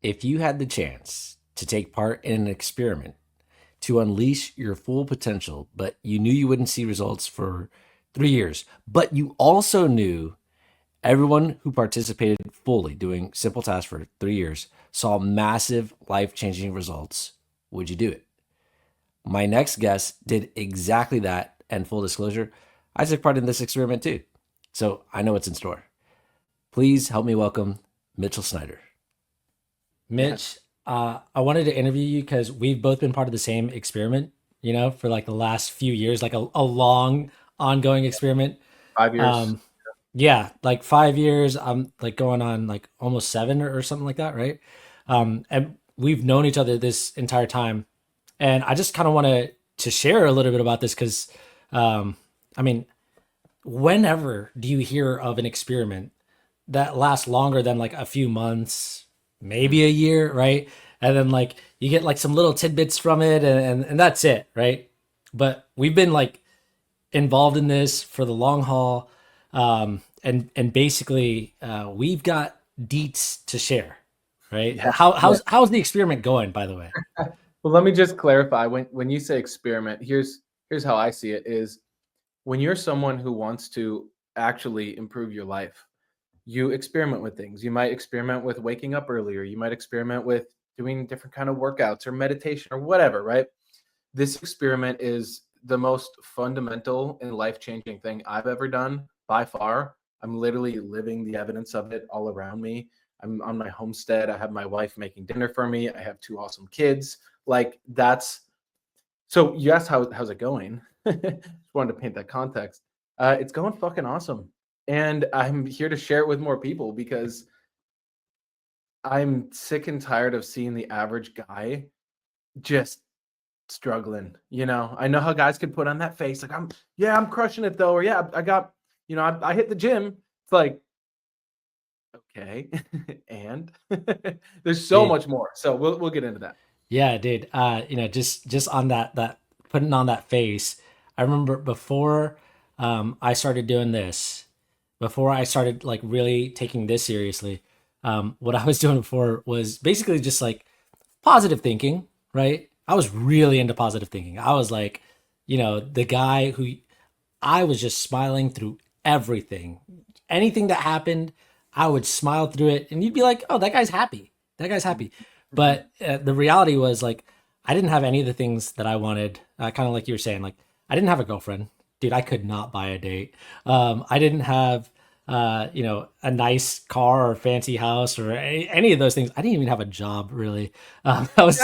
If you had the chance to take part in an experiment to unleash your full potential, but you knew you wouldn't see results for 3 years, but you also knew everyone who participated fully doing simple tasks for 3 years saw massive life changing results, would you do it? My next guest did exactly that. And full disclosure, I took part in this experiment too. So I know what's in store. Please help me welcome Mitchell Snyder. Mitch, I wanted to interview you because we've both been part of the same experiment, for like the last few years, like a long ongoing experiment. 5 years. Um, yeah, like 5 years. I'm like going on like almost seven or something like that, right? And we've known each other this entire time. And I just kind of want to share a little bit about this because, um, I mean, whenever do you hear of an experiment that lasts longer than like a few months, maybe a year, right? And then like you get like some little tidbits from it, and that's it, right? But we've been like involved in this for the long haul, and basically we've got deets to share, right? Yeah. Yeah. How's the experiment going, by the way? Well, let me just clarify. When you say experiment, here's how I see it is when you're someone who wants to actually improve your life, you experiment with things. You might experiment with waking up earlier. You might experiment with doing different kind of workouts or meditation or whatever, right? This experiment is the most fundamental and life-changing thing I've ever done by far. I'm literally living the evidence of it all around me. I'm on my homestead. I have my wife making dinner for me. I have two awesome kids. Like that's so you asked how's it going? Just wanted to paint that context. It's going fucking awesome. And I'm here to share it with more people because I'm sick and tired of seeing the average guy just struggling. I know how guys can put on that face like I'm crushing it though, or yeah, I got, I hit the gym. It's like, okay, and there's so Dude, much more. So we'll get into that. yeah, dude. Just on that putting on that face. I remember before I started doing this, before I started like really taking this seriously, what I was doing before was basically just like positive thinking, right? I was really into positive thinking. I was like, the guy who I was just smiling through everything. Anything that happened, I would smile through it, and you'd be like, "Oh, that guy's happy. That guy's happy." Mhm. But the reality was like, I didn't have any of the things that I wanted. Kind of like you were saying, like I didn't have a girlfriend, dude. I could not buy a date. I didn't have, a nice car or fancy house or any of those things. I didn't even have a job really. I was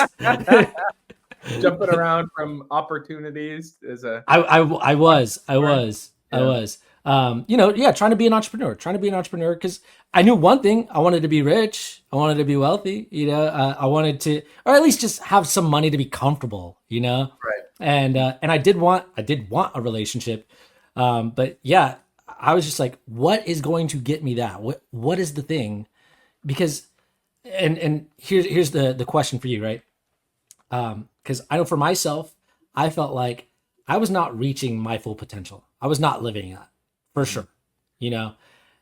Jumping around from opportunities is a I was, I entrepreneur. was, I Yeah. was. Yeah, trying to be an entrepreneur, because I knew one thing: I wanted to be rich, I wanted to be wealthy. I wanted to, or at least just have some money to be comfortable. Right. And I did want a relationship, but yeah, I was just like, what is going to get me that? What is the thing? Because and here's the question for you, right? Because I know for myself, I felt like I was not reaching my full potential. I was not living that for Mhm. sure, you know.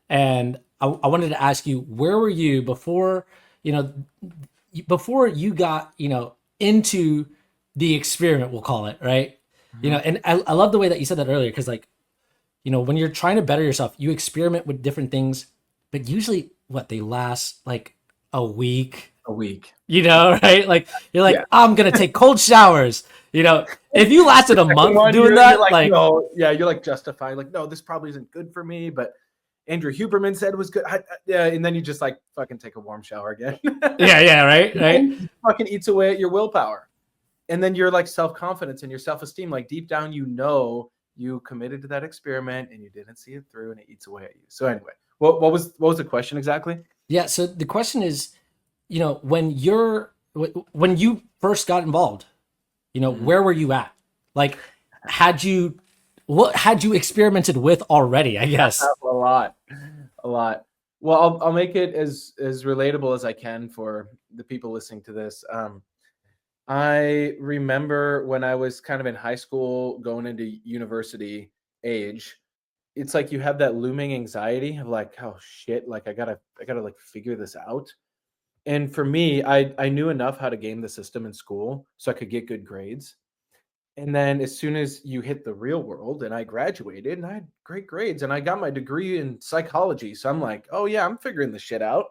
And I wanted to ask you, where were you before, you know, before you got, into the experiment, we'll call it, right? Mhm. And I love the way that you said that earlier, because like, when you're trying to better yourself, you experiment with different things, but usually what they last like a week, A week. right? Like you're Yeah. like, I'm gonna take cold showers. If you lasted a Second month one, doing you're that, like, like, no, yeah, you're like justifying, like, no, this probably isn't good for me, but Andrew Huberman said it was good. Yeah, and then you just like fucking take a warm shower again. yeah, yeah, right, And right. then it fucking eats away at your willpower. And then your like self-confidence and your self-esteem, like deep down, you committed to that experiment and you didn't see it through and it eats away at you. So anyway, what was the question exactly? Yeah. So the question is, when you first got involved, Mhm. where were you at? Like, had you what had you experimented with already? I guess. A lot, a lot. Well, I'll make it as relatable as I can for the people listening to this. I remember when I was kind of in high school, going into university age, it's like you have that looming anxiety of like, oh shit, like I gotta like figure this out. And for me, I knew enough how to game the system in school so I could get good grades. And then as soon as you hit the real world, and I graduated and I had great grades and I got my degree in psychology. So I'm like, oh yeah, I'm figuring this shit out.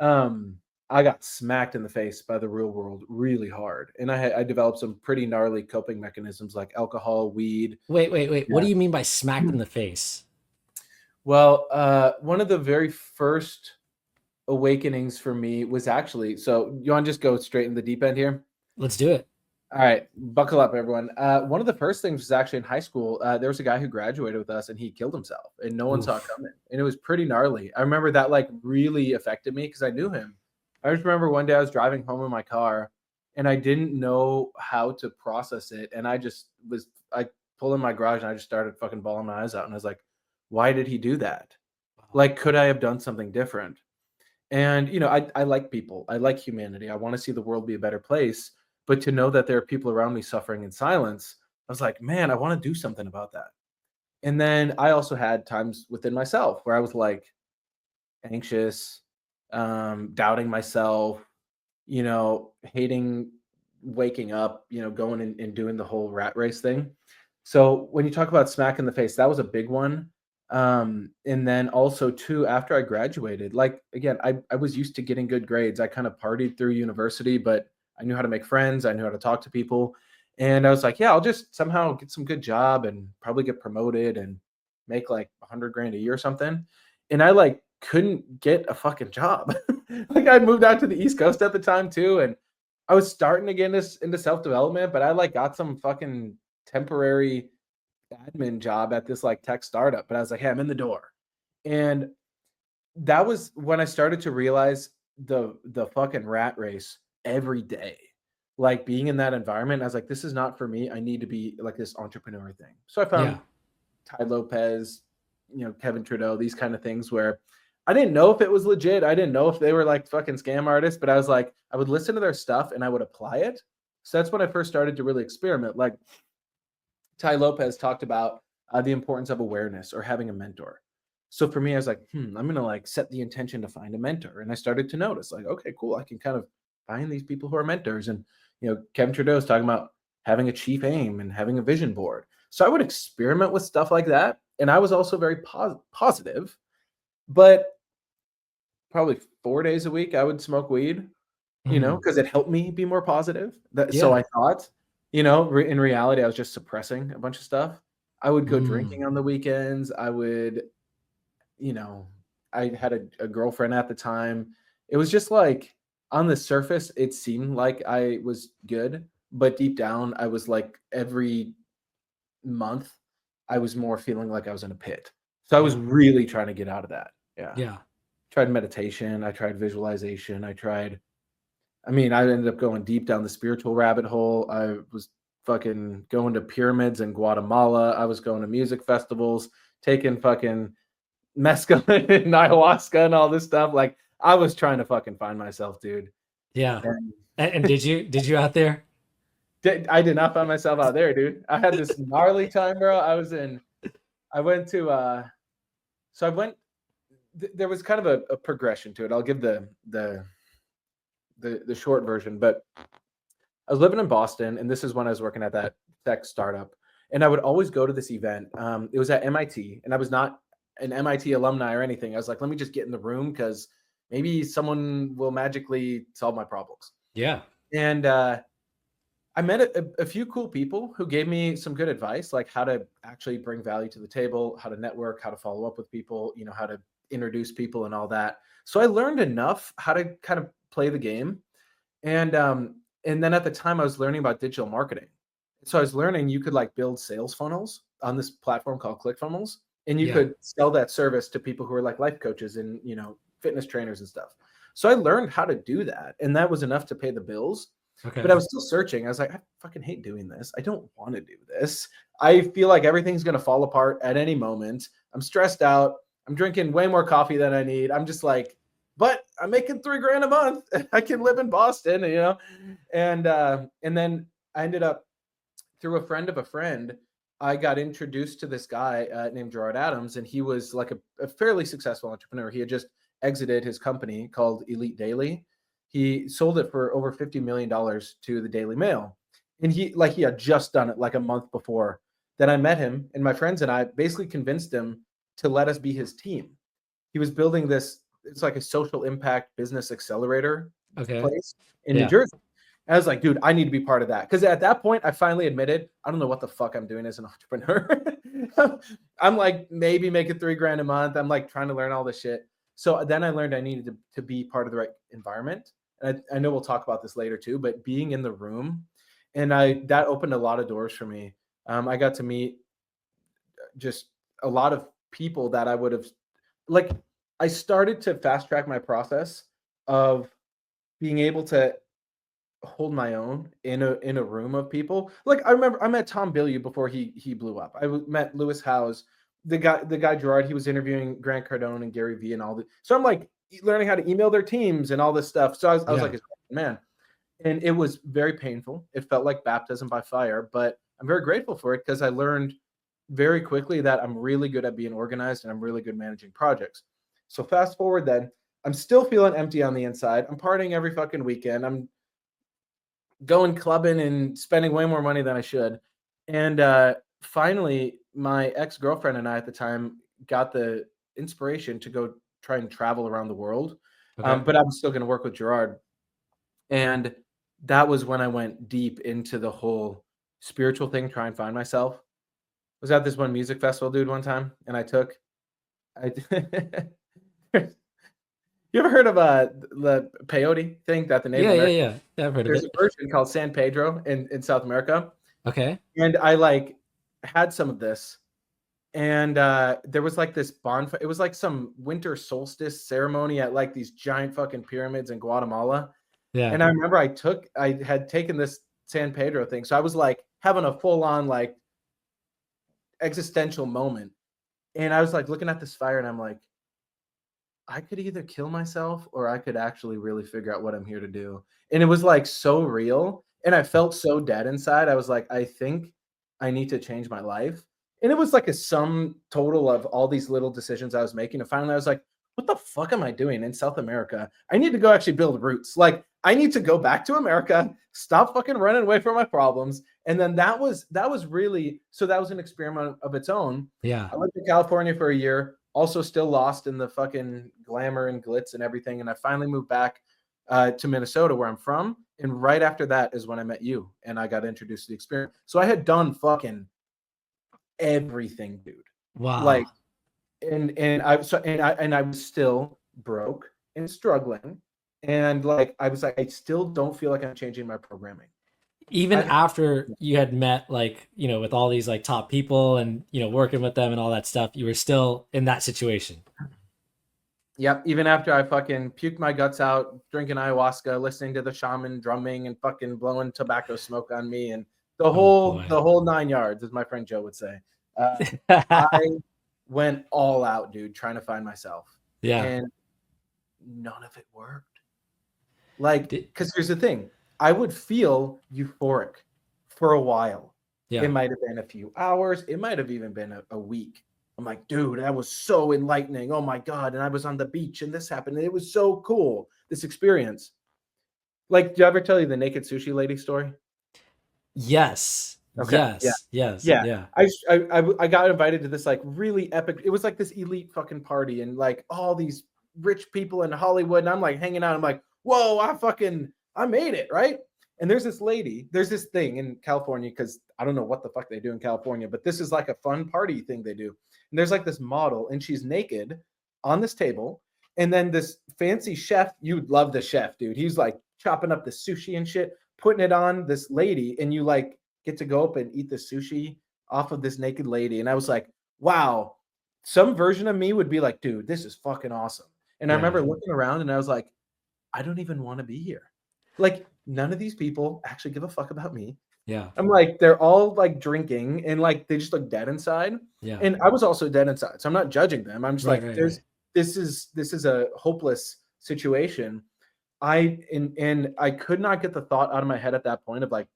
Um, I got smacked in the face by the real world really hard. And I developed some pretty gnarly coping mechanisms like alcohol, weed. Wait. What Yeah. do you mean by smacked in the face? Well, one of the very first awakenings for me was actually, so you want to just go straight in the deep end here? Let's do it. All right, buckle up, everyone. One of the first things was actually in high school. There was a guy who graduated with us, and he killed himself, and no one saw it Oof. coming. And it was pretty gnarly. I remember that like really affected me because I knew him. I just remember one day I was driving home in my car, and I didn't know how to process it, and I pulled in my garage and I just started fucking bawling my eyes out, and I was like, why did he do that? Wow. Like, could I have done something different? And, I like people. I like humanity. I want to see the world be a better place. But to know that there are people around me suffering in silence, I was like, man, I want to do something about that. And then I also had times within myself where I was like anxious, doubting myself, hating waking up, going and doing the whole rat race thing. So when you talk about smack in the face, that was a big one. And then also too, after I graduated, like again, I was used to getting good grades. I kind of partied through university, but I knew how to make friends. I knew how to talk to people. And I was like, yeah, I'll just somehow get some good job and probably get promoted and make like 100 grand a year or something. And I like couldn't get a fucking job. Like I moved out to the East Coast at the time too, and I was starting to get into self development, but I like got some fucking temporary admin job at this like tech startup. But I was like, hey, I'm in the door, and that was when I started to realize the fucking rat race every day. Like being in that environment, I was like, this is not for me. I need to be like this entrepreneur thing. So I found Yeah. Ty Lopez, Kevin Trudeau, these kind of things where I didn't know if it was legit. I didn't know if they were like fucking scam artists, but I was like, I would listen to their stuff and I would apply it. So that's when I first started to really experiment. Like Ty Lopez talked about the importance of awareness or having a mentor. So for me, I was like, I'm gonna like set the intention to find a mentor, and I started to notice, like, okay, cool, I can kind of find these people who are mentors, and Kevin Trudeau is talking about having a chief aim and having a vision board. So I would experiment with stuff like that, and I was also very positive, but probably 4 days a week I would smoke weed, Mhm. because it helped me be more positive. So Yeah. I thought, in reality, I was just suppressing a bunch of stuff. I would go Mm. drinking on the weekends. You know, I had a girlfriend at the time. It was just like on the surface, it seemed like I was good, but deep down, I was like every month, I was more feeling like I was in a pit. So I was Yeah. really trying to get out of that. Yeah. Yeah. Tried meditation. I tried visualization. I ended up going deep down the spiritual rabbit hole. I was fucking going to pyramids in Guatemala. I was going to music festivals, taking fucking mescaline and ayahuasca and all this stuff. Like I was trying to fucking find myself, dude. Yeah. And And did you out there? I did not find myself out there, dude. I had this gnarly time, bro. I went to so I went there was kind of a progression to it. I'll give the short version, but I was living in Boston, and this is when I was working at that tech startup. And I would always go to this event. It was at MIT, and I was not an MIT alumni or anything. I was like, let me just get in the room because maybe someone will magically solve my problems. Yeah. And I met a few cool people who gave me some good advice, like how to actually bring value to the table, how to network, how to follow up with people, how to introduce people and all that. So I learned enough how to kind of play the game. And then at the time I was learning about digital marketing. So I was learning you could like build sales funnels on this platform called ClickFunnels, and you Yeah. could sell that service to people who are like life coaches and fitness trainers and stuff. So I learned how to do that, and that was enough to pay the bills. But I Okay. was still searching. I was like, I fucking hate doing this. I don't want to do this. I feel like everything's gonna fall apart at any moment. I'm stressed out. I'm drinking way more coffee than I need. I'm just like, but I'm making 3 grand a month. I can live in Boston, and then I ended up through a friend of a friend. I got introduced to this guy named Gerard Adams, and he was like a fairly successful entrepreneur. He had just exited his company called Elite Daily, He sold it for over $50 million to the Daily Mail. And he had just done it like a month before. Then I met him, and my friends and I basically convinced him to let us be his team. He was building this, it's like a social impact business accelerator Okay. place in New Yeah. Jersey. And I was like, dude, I need to be part of that. Because at that point, I finally admitted, I don't know what the fuck I'm doing as an entrepreneur. I'm like maybe making $3,000 a month. I'm like trying to learn all this shit. So then I learned I needed to be part of the right environment. And I know we'll talk about this later too, but being in the room, and that opened a lot of doors for me. I got to meet just a lot of people that I would have, like, I started to fast track my process of being able to hold my own in a room of people. Like, I remember I met Tom Bilyeu before he blew up. Met Lewis Howes, the guy Gerard. He was interviewing Grant Cardone and Gary Vee and all the. So I'm like learning how to email their teams and all this stuff. So I was Yeah. like, man, and it was very painful. It felt like baptism by fire, but I'm very grateful for it because I learned very quickly that I'm really good at being organized and I'm really good managing projects. So fast forward then, I'm still feeling empty on the inside. I'm partying every fucking weekend. I'm going clubbing and spending way more money than I should. And finally, my ex-girlfriend and I at the time got the inspiration to go try and travel around the world. Okay. But I was still going to work with Gerard. And that was when I went deep into the whole spiritual thing, try and find myself. I was at this one music festival, dude, one time, and I you ever heard of the peyote thing that the Native Yeah, yeah, Americans? yeah. Yeah, I've heard of There's a it. version called San Pedro in South America, Okay. and I had some of this, and there was like this bonfire. It was like some winter solstice ceremony at like these giant fucking pyramids in Guatemala. Yeah. And I remember I had taken this San Pedro thing, so I was like having a full on like existential moment, and I was like looking at this fire, and I'm like, I could either kill myself or I could actually really figure out what I'm here to do. And it was like so real. And I felt so dead inside. I was like, I think I need to change my life. And it was like a sum total of all these little decisions I was making. And finally, I was like, what the fuck am I doing in South America? I need to go actually build roots. Like, I need to go back to America, stop fucking running away from my problems. And then that was really, so that was an experiment of its own. Yeah. I went to California for a year, also still lost in the fucking glamour and glitz and everything. And I finally moved back to Minnesota, where I'm from. And right after that is when I met you and I got introduced to the experience. So I had done fucking everything, dude. Wow. Like, and I was still broke and struggling. And like, I was like, I still don't feel like I'm changing my programming. Even I, after you had met, like, with all these like top people and, working with them and all that stuff, you were still in that situation. Yep. Even after I fucking puked my guts out, drinking ayahuasca, listening to the shaman drumming and fucking blowing tobacco smoke on me, and Oh boy. the whole 9 yards, as my friend Joe would say. I went all out, dude, trying to find myself, Yeah. and none of it worked. Like, Did- because here's the thing, I would feel euphoric for a while. It yeah. might have been a few hours. It might have even been a week. I'm like, dude, that was so enlightening. Oh my God. And I was on the beach and this happened. And it was so cool, this experience. Like, did I ever tell you the naked sushi lady story? Yes. Okay. Yeah. Yes. Yes. Yeah. Yeah. I got invited to this like really epic, it was like this elite fucking party and like all these rich people in Hollywood. And I'm like hanging out. I'm like, whoa, I made it. Right. And there's this thing in California, because I don't know what the fuck they do in California, but this is like a fun party thing they do. And there's like this model, and she's naked on this table. And then this fancy chef, you'd love the chef, dude. He's like chopping up the sushi and shit, putting it on this lady, and you like get to go up and eat the sushi off of this naked lady. And I was like, wow, some version of me would be like, dude, this is fucking awesome. And I Yeah. remember looking around and I was like, I don't even want to be here. Like, none of these people actually give a fuck about me. Yeah. I'm like, they're all like drinking and like they just look dead inside. Yeah. And I was also dead inside. So I'm not judging them. I'm just Right. like, Right. Right. this is a hopeless situation. And I could not get the thought out of my head at that point of like,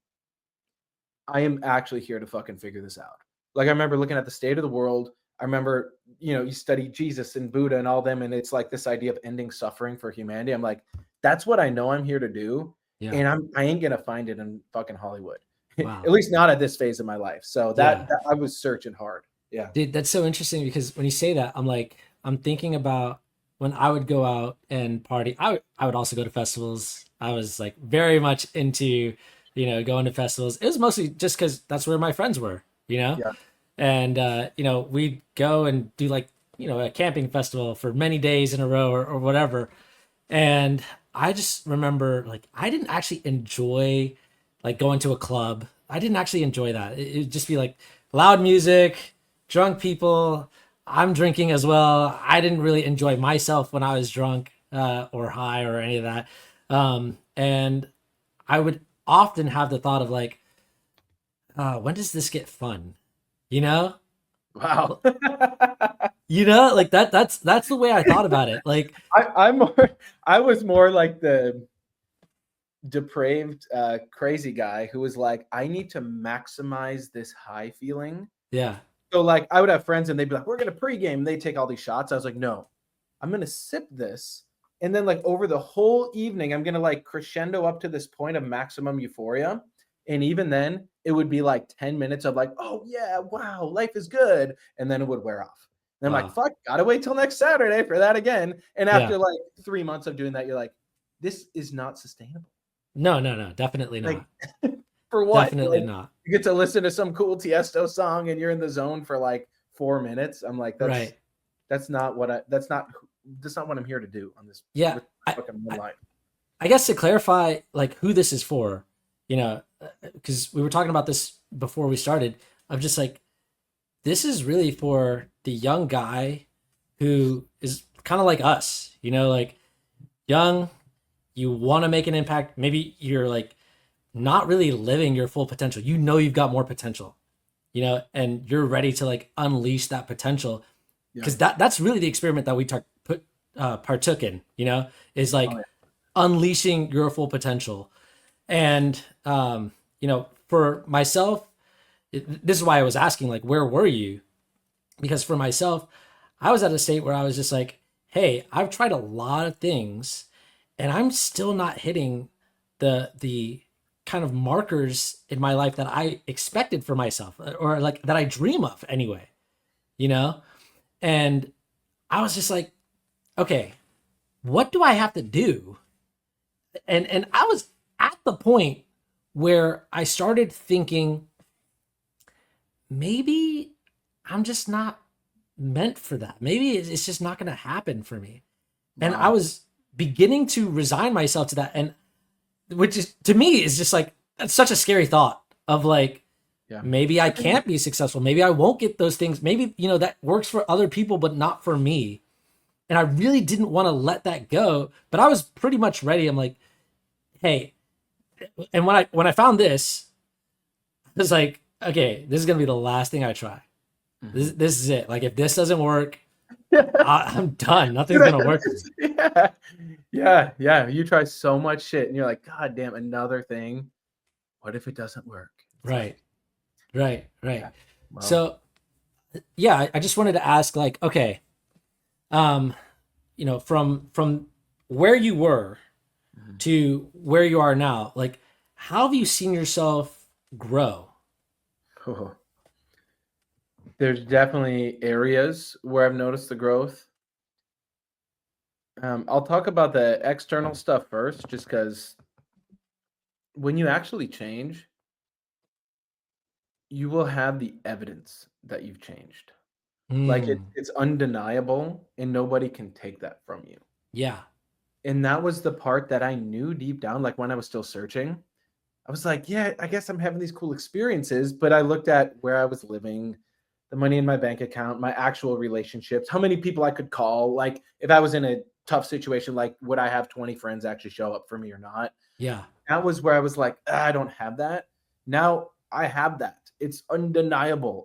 I am actually here to fucking figure this out. Like, I remember looking at the state of the world. I remember, you study Jesus and Buddha and all them, and it's like this idea of ending suffering for humanity. I'm like, that's what I know I'm here to do, Yeah. and I ain't gonna find it in fucking Hollywood, at Wow. least not at this phase of my life. So Yeah. that I was searching hard. Yeah, Dude, that's so interesting because when you say that, I'm like, I'm thinking about when I would go out and party. I would also go to festivals. I was like very much into, going to festivals. It was mostly just because that's where my friends were, yeah, and we'd go and do like, a camping festival for many days in a row or whatever. And I just remember like I didn't actually enjoy like going to a club. I didn't actually enjoy that. It'd just be like loud music, drunk people. I'm drinking as well. I didn't really enjoy myself when I was drunk or high or any of that. And I would often have the thought of like, when does this get fun? You know, wow. like that's the way I thought about it. Like, I'm more. I was more like the depraved, crazy guy who was like, I need to maximize this high feeling. yeah, So like, I would have friends and they'd be like, "We're gonna pregame." And they take all these shots. I was like, "No, I'm gonna sip this." And then like over the whole evening, I'm gonna like crescendo up to this point of maximum euphoria. And even then, it would be like 10 minutes of like, oh yeah, wow, life is good. And then it would wear off. And I'm like, wow, fuck, gotta wait till next Saturday for that again. And yeah. after like 3 months of doing that, you're like, this is not sustainable. No, no, no, definitely Like, not. for what? Definitely Like, not. you get to listen to some cool Tiesto song and you're in the zone for like 4 minutes. I'm like, Right. that's not what that's not what I'm here to do on this Yeah. with I, fucking I, life. I guess to clarify, like who this is for, because we were talking about this before we started, of just like, this is really for the young guy who is kind of like us, like young, you want to make an impact. Maybe you're like not really living your full potential. You've got more potential, and you're ready to like unleash that potential Yeah. because that's really the experiment that we partook in, is Oh like yeah. unleashing your full potential. And for myself, this is why I was asking like, where were you? Because for myself, I was at a state where I was just like, hey, I've tried a lot of things and I'm still not hitting the kind of markers in my life that I expected for myself or like that I dream of anyway, you know? And I was just like, okay, what do I have to do? And I was at the point where I started thinking maybe I'm just not meant for that. Maybe it's just not going to happen for me. And I Wow. was beginning to resign myself to that, and which is to me is just like that's such a scary thought of like Yeah. maybe I I think can't be successful. Maybe I won't get those things. Maybe that works for other people but not for me. And I really didn't want to let that go, but I was pretty much ready. I'm like, hey, and when I found this, I was like, okay, this is gonna be the last thing I try. This Mhm. this is it. Like if this doesn't work, Yeah. I'm done. Nothing's gonna work for me. Yeah. Yeah. Yeah. You try so much shit and you're like, God damn, another thing. What if it doesn't work? It's like, Right, right, yeah, right. well, So yeah, I just wanted to ask, like, okay, um, from where you were mhm. to where you are now, like, how have you seen yourself grow? Oh, there's definitely areas where I've noticed the growth. I'll talk about the external stuff first, just because when you actually change, you will have the evidence that you've changed. Like Hmm. it's undeniable, and nobody can take that from you. Yeah. And that was the part that I knew deep down, like when I was still searching. I was like, yeah, I guess I'm having these cool experiences, but I looked at where I was living, the money in my bank account, my actual relationships, how many people I could call. Like, if I was in a tough situation, like, would I have 20 friends actually show up for me or not? Yeah. That was where I was like, I don't have that. Now I have that. It's undeniable.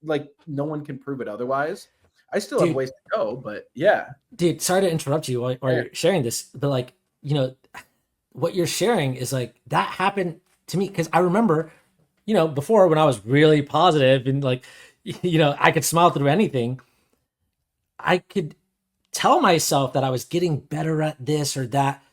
Like, no one can prove it otherwise. I still have Dude, ways to go, but yeah. sorry to interrupt you while Yeah. you're sharing this, but like, what you're sharing is like that happened to me because I remember, before when I was really positive and like, I could smile through anything. I could tell myself that I was getting better at this or that,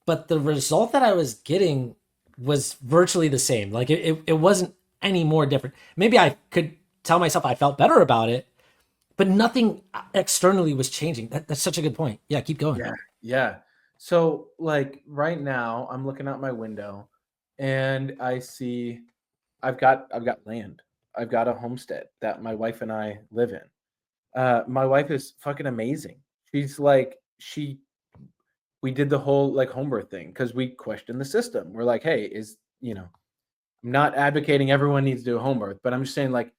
but the result that I was getting was virtually the same. Like it wasn't any more different. Maybe I could tell myself I felt better about it, but nothing externally was changing. That's such a good point. Yeah, keep going. Yeah. Yeah. So like right now I'm looking out my window and I see I've got land. I've got a homestead that my wife and I live in. My wife is fucking amazing. She's like she we did the whole like home birth thing because we questioned the system. We're like, hey, I'm not advocating everyone needs to do a home birth, but I'm just saying like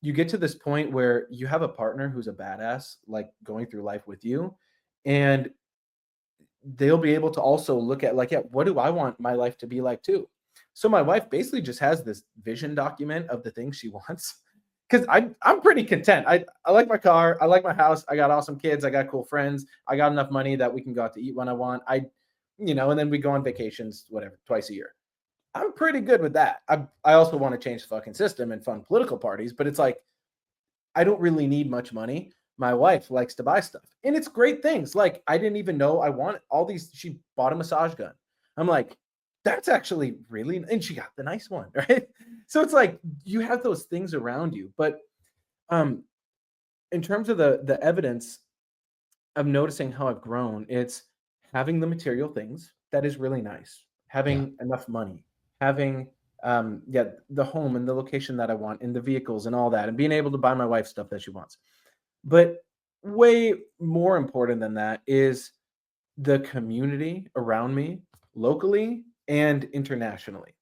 you get to this point where you have a partner who's a badass, like going through life with you, and they'll be able to also look at like, yeah, what do I want my life to be like too? So my wife basically just has this vision document of the things she wants. Because I'm pretty content. I like my car, I like my house, I got awesome kids, I got cool friends, I got enough money that we can go out to eat when I want. And then we go on vacations, whatever, twice a year. I'm pretty good with that. I also want to change the fucking system and fund political parties, but it's like I don't really need much money. My wife likes to buy stuff, and it's great things. Like I didn't even know I wanted all these. She bought a massage gun. I'm like, that's actually really, and she got the nice one, right? So it's like you have those things around you, but um, in terms of the evidence of noticing how I've grown, it's having the material things that is really nice, Yeah. having enough money, having the home and the location that I want, and the vehicles and all that, and being able to buy my wife stuff that she wants. But way more important than that is the community around me, locally and internationally.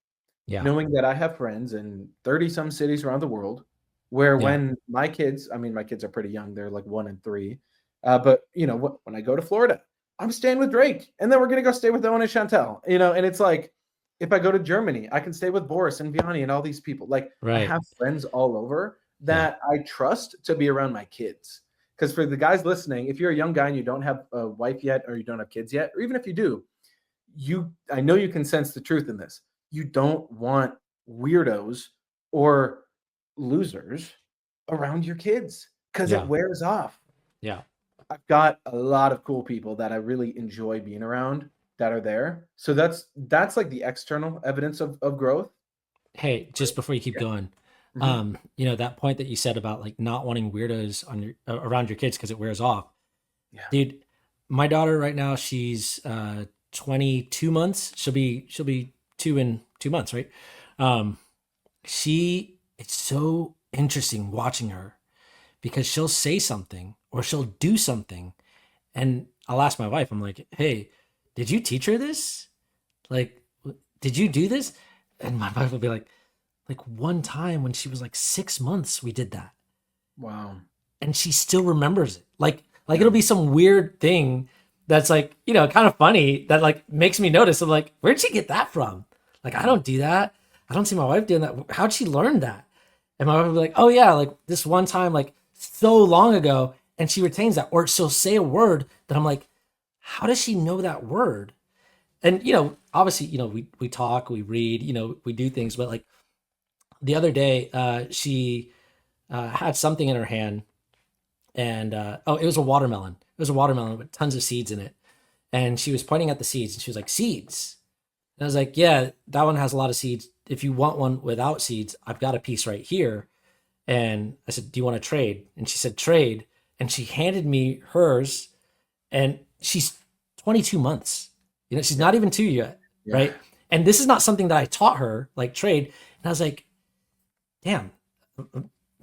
Yeah. Knowing that I have friends in 30 some cities around the world where Yeah. when my kids, I mean, my kids are pretty young, they're like 1 and 3. But when I go to Florida, I'm staying with Drake, and then we're gonna go stay with Owen and Chantel, and it's like if I go to Germany, I can stay with Boris and Vianney and all these people. Like I Right. have friends all over Yeah. that I trust to be around my kids. Because for the guys listening, if you're a young guy and you don't have a wife yet, or you don't have kids yet, or even if you do, I know you can sense the truth in this. You don't want weirdos or losers around your kids because it Yeah. wears off. Yeah. I've got a lot of cool people that I really enjoy being around that are there. So that's like the external evidence of growth. Hey, just before you keep Yeah. going, Mhm. that point that you said about like not wanting weirdos on your around your kids because it wears off. Yeah. Dude, my daughter right now, she's 22 months. She'll be 2 in 2 months, right? Um, it's so interesting watching her because she'll say something or she'll do something, and I'll ask my wife, I'm like, hey, did you teach her this? Like, did you do this? And my wife will be like one time when she was like 6 months, we did that. Wow. And she still remembers it. Like Yeah. it'll be some weird thing that's like, kind of funny that like makes me notice. I'm like, where'd she get that from? Like, I Yeah. don't do that. I don't see my wife doing that. How'd she learn that? And my wife will be like, oh yeah, like this one time, like so long ago, and she retains that. Or she'll say a word that I'm like, how does she know that word? And obviously, we talk, we read, we do things, but like the other day, she had something in her hand, and oh, it was a watermelon. It was a watermelon with tons of seeds in it, and she was pointing at the seeds, and she was like, "Seeds." And I was like, "Yeah, that one has a lot of seeds. If you want one without seeds, I've got a piece right here." And I said, "Do you want to trade?" And she said, "Trade." And she handed me hers, and she's 22 months. She's Yeah. not even 2 yet, Yeah. right? And this is not something that I taught her, like trade. And I was like, damn,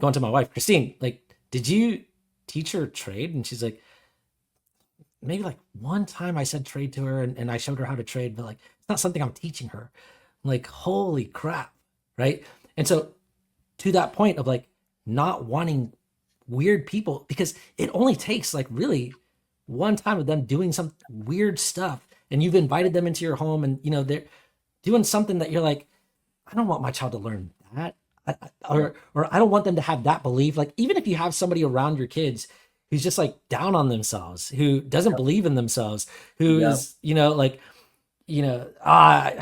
going to my wife, Christine, like, did you teach her trade? And she's like, maybe like one time I said trade to her, and I showed her how to trade, but like, it's not something I'm teaching her. I'm like, holy crap. Right. And so to that point of like not wanting weird people, because it only takes like really one time of them doing some weird stuff, and you've invited them into your home, and they're doing something that you're like, I don't want my child to learn that. Yeah. Or I don't want them to have that belief. Like, even if you have somebody around your kids who's just like down on themselves, who doesn't believe in themselves, who Yeah. is, like, you know, ah,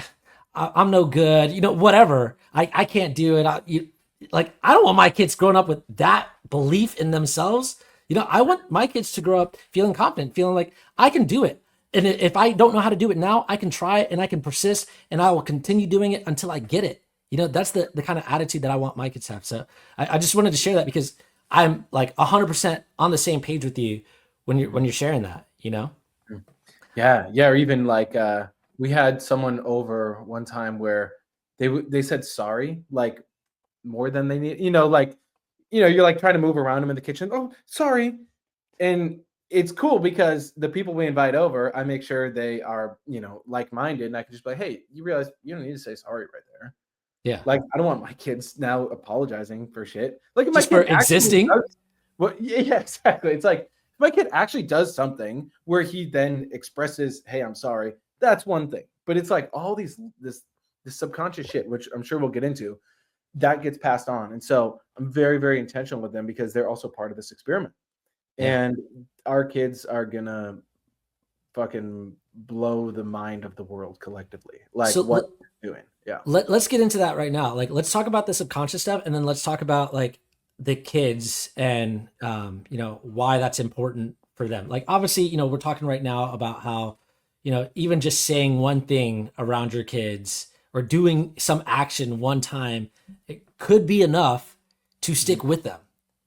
I'm no good, whatever. I can't do it. like I don't want my kids growing up with that belief in themselves. I want my kids to grow up feeling confident, feeling like I can do it. And if I don't know how to do it now, I can try it and I can persist and I will continue doing it until I get it. That's the kind of attitude that I want my kids to have. So I just wanted to share that because I'm like 100% on the same page with you when you're sharing that. Yeah, yeah. Or even like we had someone over one time where they said sorry like more than they need. Like you're like trying to move around them in the kitchen. Oh, sorry. And it's cool because the people we invite over, I make sure they are like-minded, and I can just be like, hey, you realize you don't need to say sorry right there. Yeah. Like, I don't want my kids now apologizing for shit. Like, if my Just for kid actually existing. does, well, yeah, exactly. It's like if my kid actually does something where he then expresses, "Hey, I'm sorry," that's one thing. But it's like all this subconscious shit, which I'm sure we'll get into, that gets passed on. And so I'm very, very intentional with them because they're also part of this experiment. Yeah. And our kids are gonna fucking blow the mind of the world collectively. Like So what they're doing. Yeah. let's get into that right now. Like, let's talk about the subconscious stuff, and then let's talk about like the kids and why that's important for them. Like, obviously, we're talking right now about how even just saying one thing around your kids or doing some action one time, it could be enough to stick with them.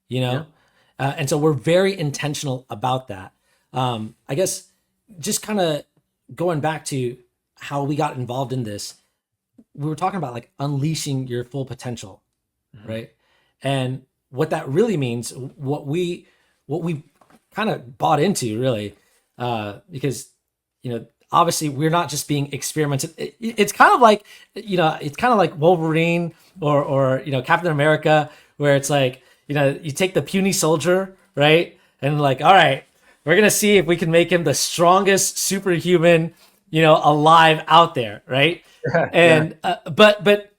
You Yeah. know, and so we're very intentional about that. I guess just kind of going back to how we got involved in this, we were talking about like unleashing your full potential, Mhm. right? And what that really means, what we kind of bought into really, because obviously we're not just being experimented. It's kind of like it's kind of like Wolverine or Captain America, where it's like you take the puny soldier, right, and like, all right, we're gonna see if we can make him the strongest superhuman alive out there, right? Yeah. Yeah. And but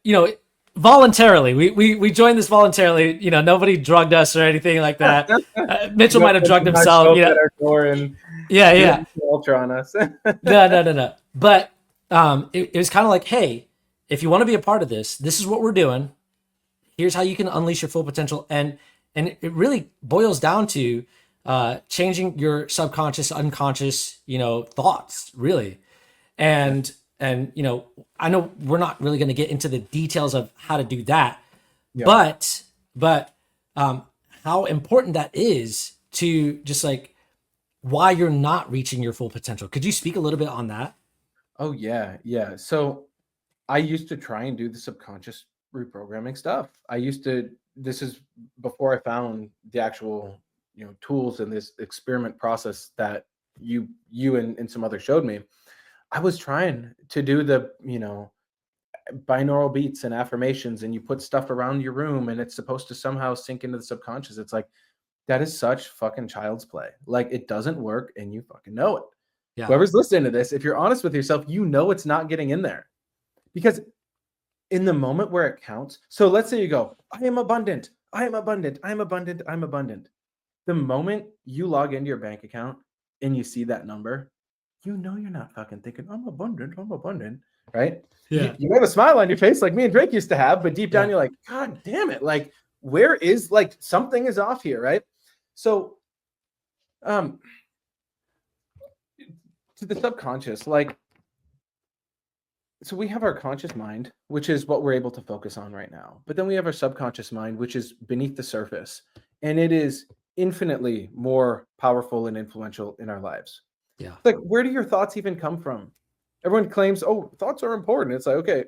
voluntarily, we joined this voluntarily. Nobody drugged us or anything like that. Mitchell No might have one drugged did not himself. show up at our door and Yeah, do yeah. an ultra on us. No. But it was kind of like, hey, if you want to be a part of this, this is what we're doing. Here's how you can unleash your full potential, and it really boils down to changing your subconscious, unconscious, thoughts, really. And I know we're not really going to get into the details of how to do that, Yeah. but how important that is to just like why you're not reaching your full potential. Could you speak a little bit on that? Oh yeah, yeah. So I used to try and do the subconscious reprogramming stuff. This is before I found the actual, tools and this experiment process that you and some others showed me. I was trying to do the, binaural beats and affirmations, and you put stuff around your room and it's supposed to somehow sink into the subconscious. It's like, that is such fucking child's play. Like, it doesn't work and you fucking know it. Yeah, Whoever's listening to this, if you're honest with yourself, it's not getting in there. Because in the moment where it counts, so let's say you go, I am abundant, I am abundant, I'm abundant, I'm abundant. The moment you log into your bank account and you see that number, you're not fucking thinking, I'm abundant, right? yeah, You have a smile on your face like me and Drake used to have, but deep down yeah, you're like, God damn it. Like, where is, like, something is off here, right? So, um, to the subconscious, like, so we have our conscious mind, which is what we're able to focus on right now. But then we have our subconscious mind, which is beneath the surface, and it is infinitely more powerful and influential in our lives. yeah, Like, where do your thoughts even come from? Everyone claims, oh, thoughts are important. It's like, okay,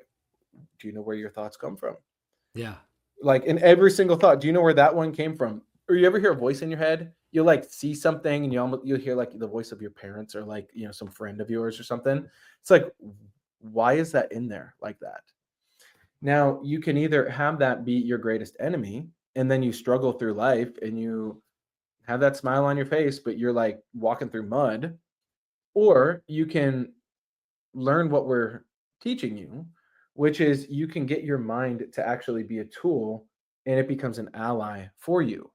do you know where your thoughts come from? yeah, Like, in every single thought, do you know where that one came from? Or you ever hear a voice in your head? You'll like see something and you'll hear like the voice of your parents or like, some friend of yours or something. It's like, why is that in there like that? Now, you can either have that be your greatest enemy and then you struggle through life and you have that smile on your face, but you're like walking through mud, or you can learn what we're teaching you, which is you can get your mind to actually be a tool and it becomes an ally for you.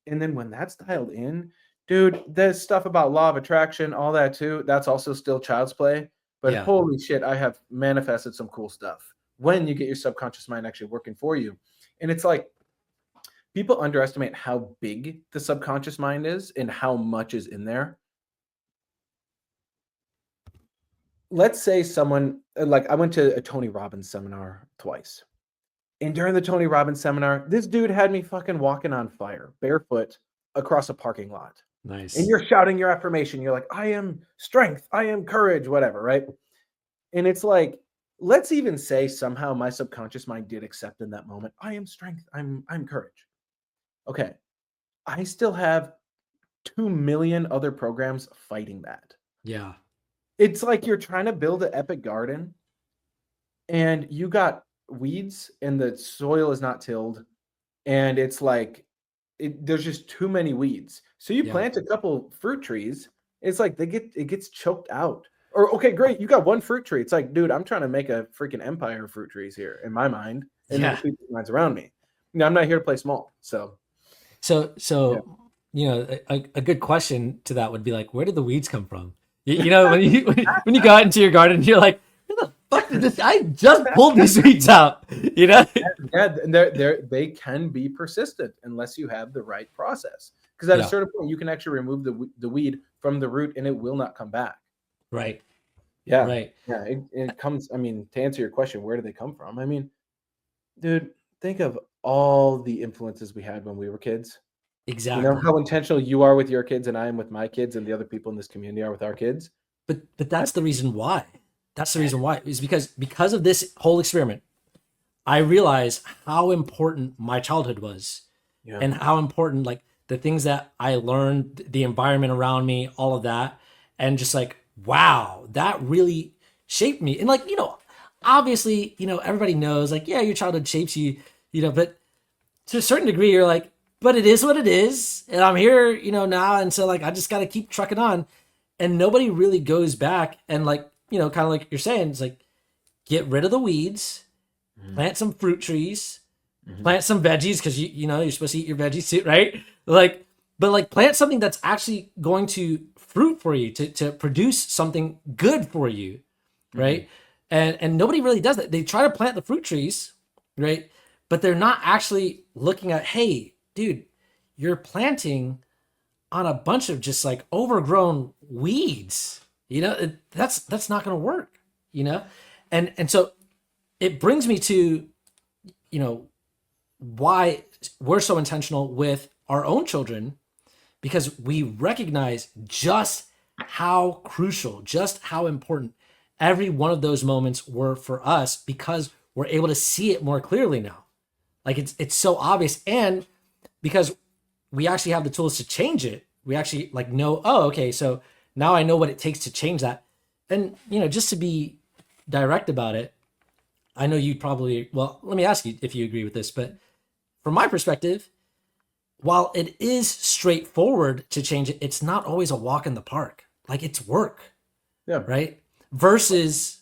And then when that's dialed in, dude, there's stuff about law of attraction, all that too. That's also still child's play. But yeah, holy shit, I have manifested some cool stuff when you get your subconscious mind actually working for you. And it's like people underestimate how big the subconscious mind is and how much is in there. Let's say someone like I went to a Tony Robbins seminar twice. And during the Tony Robbins seminar, this dude had me fucking walking on fire, barefoot across a parking lot. And Nice. you're shouting your affirmation. You're like, I am strength, I am courage, whatever, right? And it's like, let's even say somehow my subconscious mind did accept in that moment, I am strength, I'm courage. Okay. I still have 2 million other programs fighting that. Yeah. It's like you're trying to build an epic garden and you got weeds and the soil is not tilled, and it's like there's just too many weeds. So you Yeah. plant a couple fruit trees, it's like it gets choked out. Or okay, great, you got one fruit tree. It's like, dude, I'm trying to make a freaking empire of fruit trees here in my mind and in the Yeah. people's minds around me. I'm not here to play small. So So, yeah. you know, a good question to that would be like, where did the weeds come from? You know, when you go out into your garden, you're like, where the fuck did this? I just pulled these weeds out. You know? Yeah, and they can be persistent unless you have the right process. Because at a Yeah. certain point, you can actually remove the weed from the root, and it will not come back. Right. Yeah, Right. yeah. It comes. I mean, to answer your question, where do they come from? I mean, dude, think of all the influences we had when we were kids. You know Exactly. how intentional you are with your kids, and I am with my kids, and the other people in this community are with our kids. But that's the reason why. That's the reason why is because of this whole experiment. I realized how important my childhood was Yeah. and how important like the things that I learned, the environment around me, all of that, and just like wow, that really shaped me. And like obviously, everybody knows like yeah, your childhood shapes you, but to a certain degree, you're like, but it is what it is, and I'm here, now, and so like I just got to keep trucking on, and nobody really goes back and like kind of like you're saying, it's like get rid of the weeds, Mhm. plant some fruit trees, Mhm. plant some veggies because you're supposed to eat your veggies too, right? Like, but like plant something that's actually going to fruit for you to produce something good for you, Mhm. right? And nobody really does that. They try to plant the fruit trees, right? But they're not actually looking at, hey, dude, you're planting on a bunch of just like overgrown weeds. That's not going to work, you know? And so it brings me to, you know, why we're so intentional with our own children because we recognize just how crucial, just how important every one of those moments were for us because we're able to see it more clearly now. Like it's so obvious, and because we actually have the tools to change it, we actually like know, oh, okay, so now I know what it takes to change that. And just to be direct about it, I know you'd probably, well, let me ask you if you agree with this, but from my perspective, while it is straightforward to change it, it's not always a walk in the park. Like it's work, Yeah. right? Versus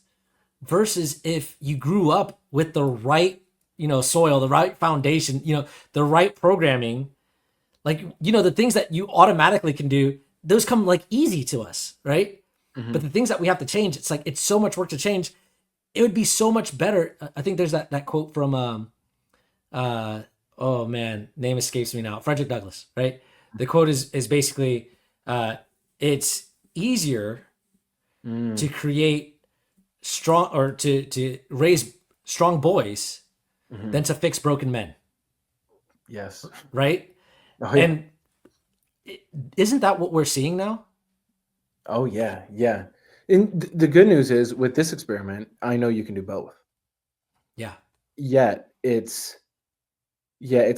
if you grew up with the right, soil, the right foundation, the right programming, like the things that you automatically can do, those come like easy to us, right? But Mhm. the things that we have to change, it's like it's so much work to change. It would be so much better. I think there's that quote from uh oh man, name escapes me now. Frederick Douglass, right? The quote is basically uh it's easier to Mm. create strong or to raise strong boys Mhm. than to fix broken men, Yes. right? Oh yeah. And isn't that what we're seeing now? Oh yeah. Yeah. And the good news is with this experiment, I know you can do both. Yeah. Yet it's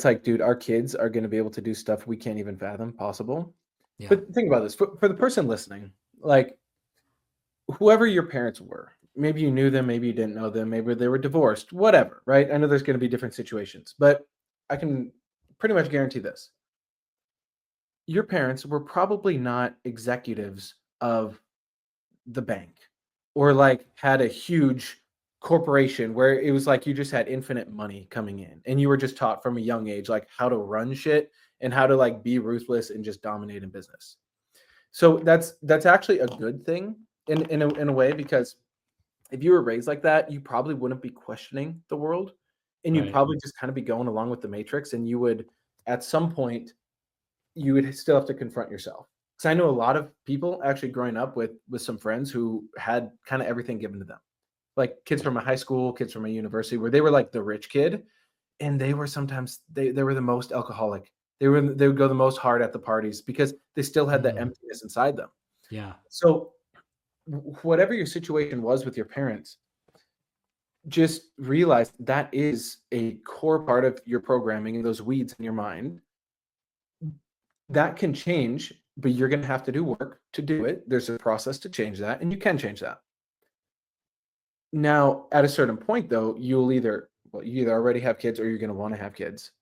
like, dude, our kids are going to be able to do stuff we can't even fathom possible. Yeah. But think about this for the person listening, like whoever your parents were, maybe you knew them, maybe you didn't know them, maybe they were divorced, whatever, right? I know there's going to be different situations, but I can pretty much guarantee this. Your parents were probably not executives of the bank or like had a huge corporation where it was like you just had infinite money coming in and you were just taught from a young age like how to run shit and how to like be ruthless and just dominate in business. So that's actually a good thing in a way because if you were raised like that, you probably wouldn't be questioning the world and you'd Right. probably just kind of be going along with the matrix and you would at some point you would still have to confront yourself. Because I know a lot of people actually growing up with some friends who had kind of everything given to them, like kids from a high school, kids from a university, where they were like the rich kid, and they were sometimes they were the most alcoholic. They would go the most hard at the parties because they still had that emptiness inside them. Yeah. So whatever your situation was with your parents, just realize that is a core part of your programming and those weeds in your mind. That can change, but you're going to have to do work to do it. There's a process to change that, and you can change that. Now, at a certain point, though, you either already have kids or you're going to want to have kids.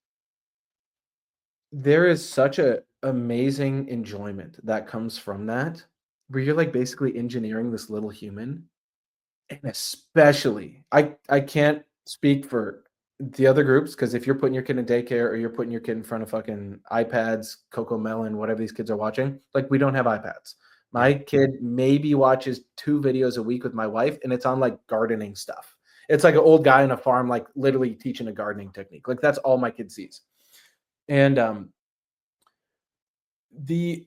There is such a amazing enjoyment that comes from that, where you're like basically engineering this little human. And especially, I can't speak for the other groups, because if you're putting your kid in daycare or you're putting your kid in front of fucking iPads, Coco Melon, whatever these kids are watching, like, we don't have iPads. My kid maybe watches 2 videos a week with my wife, and it's on like gardening stuff. It's like an old guy on a farm, like literally teaching a gardening technique. Like, that's all my kid sees. And the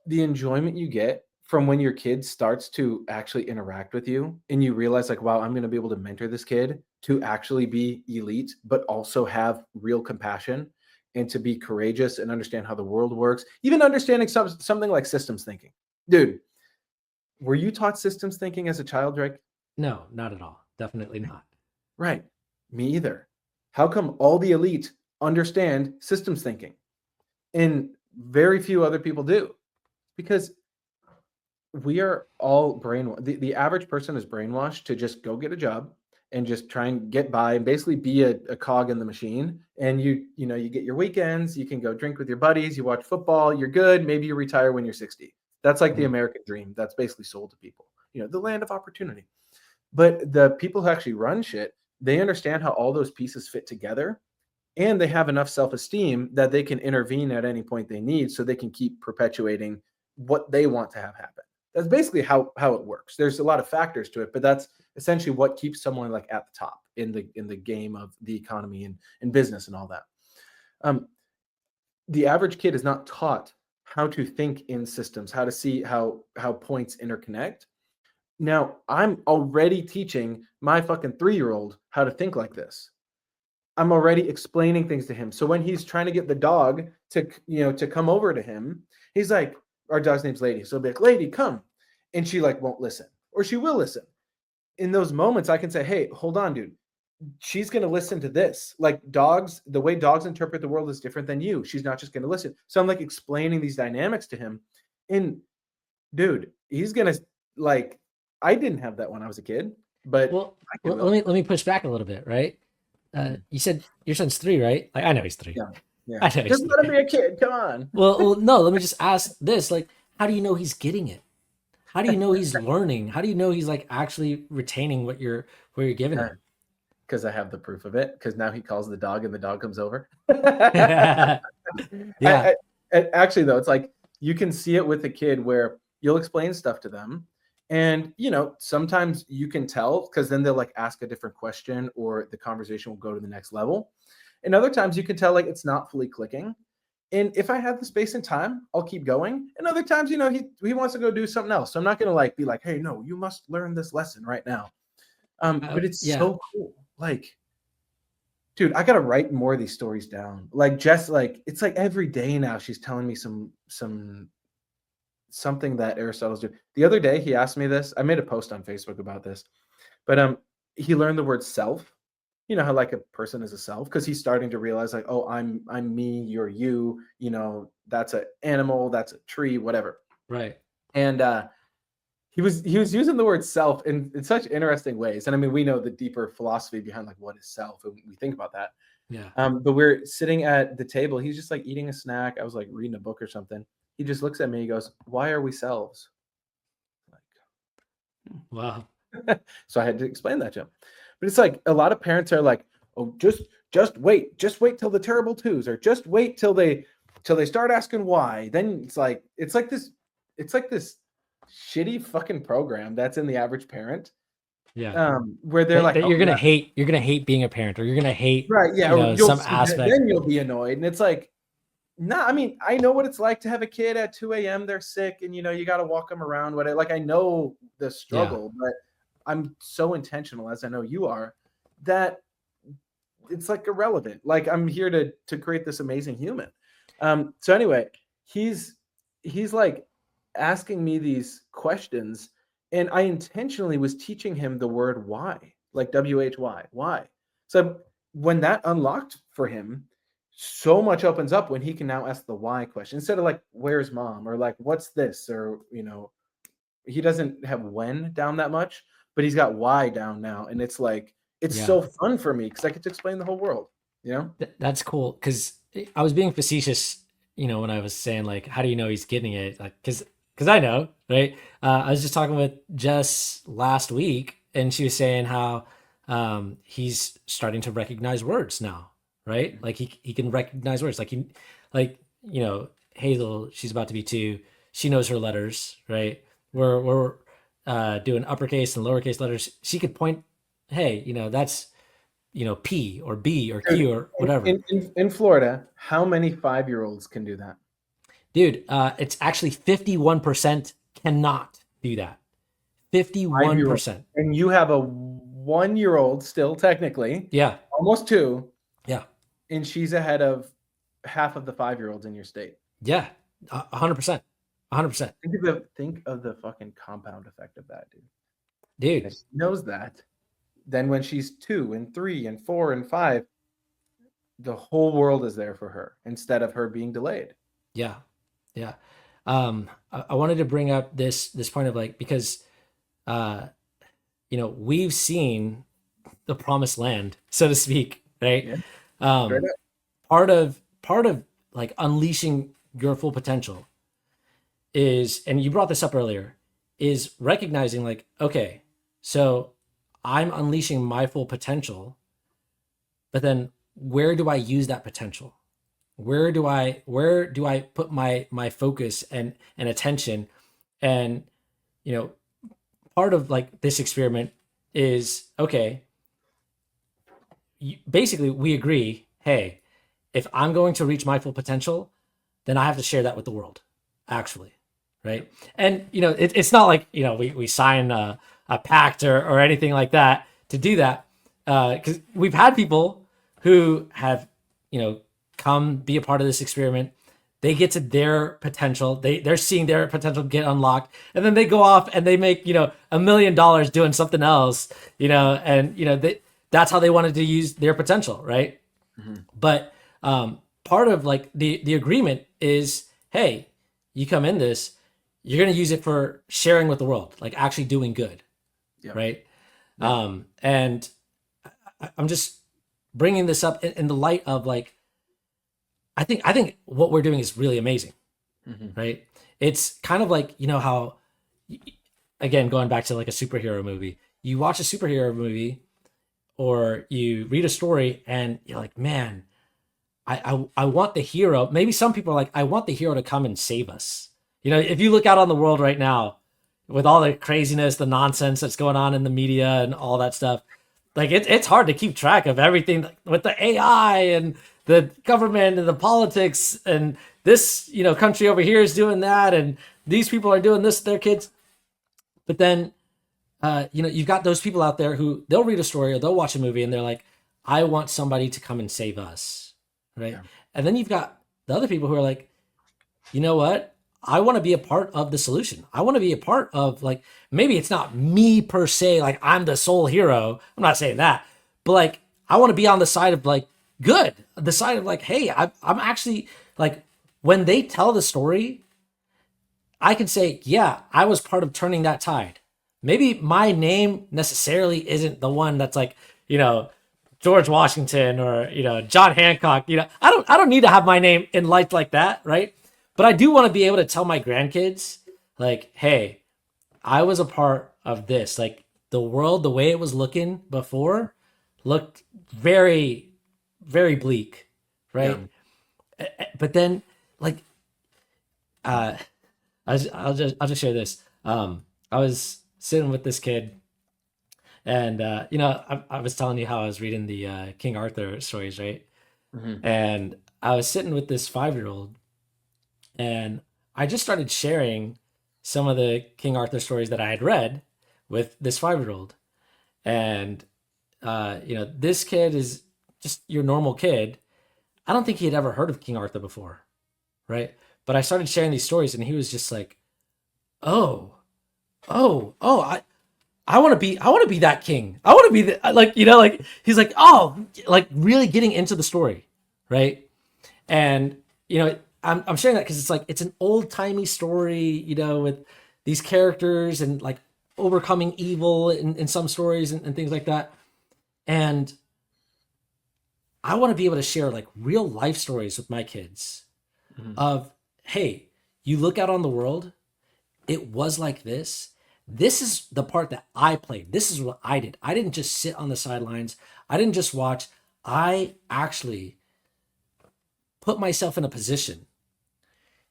enjoyment you get from when your kid starts to actually interact with you and you realize like, wow, I'm going to be able to mentor this kid to actually be elite, but also have real compassion and to be courageous and understand how the world works, even understanding something like systems thinking. Dude, were you taught systems thinking as a child, Drake? No, not at all. Definitely not. Right. Me either. How come all the elite understand systems thinking and very few other people do? Because we are all brainwashed. The average person is brainwashed to just go get a job and just try and get by and basically be a cog in the machine. And you get your weekends, you can go drink with your buddies, you watch football, you're good. Maybe you retire when you're 60. That's like the American dream. That's basically sold to people, the land of opportunity. But the people who actually run shit, they understand how all those pieces fit together, and they have enough self-esteem that they can intervene at any point they need, so they can keep perpetuating what they want to have happen. That's basically how it works. There's a lot of factors to it, but that's essentially what keeps someone like at the top in the game of the economy and business and all that. The average kid is not taught how to think in systems, how to see how points interconnect. Now, I'm already teaching my fucking 3-year-old how to think like this. I'm already explaining things to him. So when he's trying to get the dog to come over to him, he's like, our dog's name's Lady. So he'll be like, Lady, come. And she like won't listen, or she will listen. In those moments, I can say, hey, hold on, dude. She's going to listen to this. Like, dogs, the way dogs interpret the world is different than you. She's not just going to listen. So I'm like explaining these dynamics to him. And dude, he's going to like, I didn't have that when I was a kid, but let me push back a little bit, right? You said your son's 3, right? Like, I know he's 3. Yeah. I know just let him be a kid. Come on. Well, no. Let me just ask this: like, how do you know he's getting it? How do you know he's learning? How do you know he's like actually retaining what you're giving him? Because I have the proof of it. Because now he calls the dog, and the dog comes over. Yeah. Actually, though, it's like you can see it with a kid where you'll explain stuff to them. And, sometimes you can tell because then they'll like ask a different question or the conversation will go to the next level. And other times you can tell like it's not fully clicking. And if I have the space and time, I'll keep going. And other times, he wants to go do something else. So I'm not going to like be like, hey, no, you must learn this lesson right now. But it's so cool. Like, dude, I got to write more of these stories down. Like, Jess, like, it's like every day now she's telling me something that Aristotle's doing. The other day he asked me this. I made a post on Facebook about this, but he learned the word self. You know how like a person is a self, because he's starting to realize like, oh, I'm me, you're you. That's an animal, that's a tree, whatever. Right. And he was using the word self in such interesting ways. And I mean, we know the deeper philosophy behind like what is self, and we think about that. Yeah. But we're sitting at the table. He's just like eating a snack. I was like reading a book or something. He just looks at me. He goes, "Why are we selves?" Wow. So I had to explain that to him. But it's like a lot of parents are like, "Oh, just wait till the terrible twos, or just wait till they start asking why." Then it's like this shitty fucking program that's in the average parent. Yeah. Where they're like, you're gonna hate being a parent, or you're gonna hate right, yeah, some aspect. then you'll be annoyed, and it's like, No, I mean, I know what it's like to have a kid at 2 a.m. They're sick, and you got to walk them around. Like, I know the Yeah. struggle, but I'm so intentional, as I know you are, that it's like irrelevant. Like, I'm here to create this amazing human. So anyway, he's like asking me these questions, and I intentionally was teaching him the word why, like why. So when that unlocked for him, so much opens up when he can now ask the why question instead of like where's mom or like what's this, or he doesn't have when down that much, but he's got why down now, and it's like it's Yeah. so fun for me because I get to explain the whole world. That's cool because I was being facetious, when I was saying like, how do you know he's getting it? Like, because I know, right? I was just talking with Jess last week, and she was saying how he's starting to recognize words now, right? Like he can recognize words. Like Hazel, she's about to be 2. She knows her letters, right? We're doing uppercase and lowercase letters. She could point, hey, that's P or B or Dude, Q or whatever. in Florida, how many 5-year-olds can do that? Dude, it's actually 51% cannot do that. 5-year-old. 51%. And you have a 1-year-old still, technically, Yeah. almost 2, Yeah. and she's ahead of half of the 5-year-olds in your state. Yeah. 100%. 100%. Think of the fucking compound effect of that, dude. Dude. If she knows that, then when she's 2 and 3 and 4 and 5, the whole world is there for her instead of her being delayed. Yeah. Yeah. I wanted to bring up this point of like, because uh we've seen the promised land, so to speak, right? Yeah, straight Um up. part of like unleashing your full potential is, and you brought this up earlier, is recognizing like, okay, so I'm unleashing my full potential, but then where do I use that potential? Where do I put my focus and attention? And you know, part of like this experiment is, okay, basically we agree, hey, if I'm going to reach my full potential, then I have to share that with the world, actually, right? And it's not like we sign a pact or anything like that to do that, because we've had people who have come be a part of this experiment. They get to their potential. They're seeing their potential get unlocked, and then they go off and they make $1 million doing something else, and that's how they wanted to use their potential, right? Mhm. But part of like the agreement is, hey, you come in this, you're gonna use it for sharing with the world, like actually doing good, Yep. right? Yep. And I'm just bringing this up in the light of like, I think what we're doing is really amazing, Mhm. right? It's kind of like how, again, going back to like a superhero movie, you watch a superhero movie or you read a story and you're like, man, I want the hero. Maybe some people are like, I want the hero to come and save us. If you look out on the world right now, with all the craziness, the nonsense that's going on in the media and all that stuff, like it's hard to keep track of everything, like, with the AI and the government and the politics and this country over here is doing that and these people are doing this to their kids. But then you've got those people out there who they'll read a story or they'll watch a movie and they're like, I want somebody to come and save us, right? Yeah. And then you've got the other people who are like, you know what? I want to be a part of the solution. I want to be a part of, like, maybe it's not me per se, like I'm the sole hero. I'm not saying that, but like I want to be on the side of like good, the side of like, hey, I'm actually like, when they tell the story, I can say, yeah, I was part of turning that tide. Maybe my name necessarily isn't the one that's like, George Washington or, John Hancock. I don't need to have my name in lights like that, right? But I do want to be able to tell my grandkids, like, hey, I was a part of this. Like the world, the way it was looking before, looked very, very bleak, Yeah. right? But then, like, uh, I'll just share this. I was sitting with this kid, and I was telling you how I was reading the King Arthur stories, right? Mhm. And I was sitting with this 5-year-old, and I just started sharing some of the King Arthur stories that I had read with this 5-year-old. And this kid is just your normal kid. I don't think he had ever heard of King Arthur before, right? But I started sharing these stories, and he was just like, "Oh, oh, I want to be that king. I want to be like he's like, oh, like really getting into the story, right?" And I'm sharing that because it's like it's an old timey story, with these characters and like overcoming evil in some stories and things like that. And I want to be able to share like real life stories with my kids Mhm. of, hey, you look out on the world, it was like this. This is the part that I played. This is what I did. I didn't just sit on the sidelines. I didn't just watch. I actually put myself in a position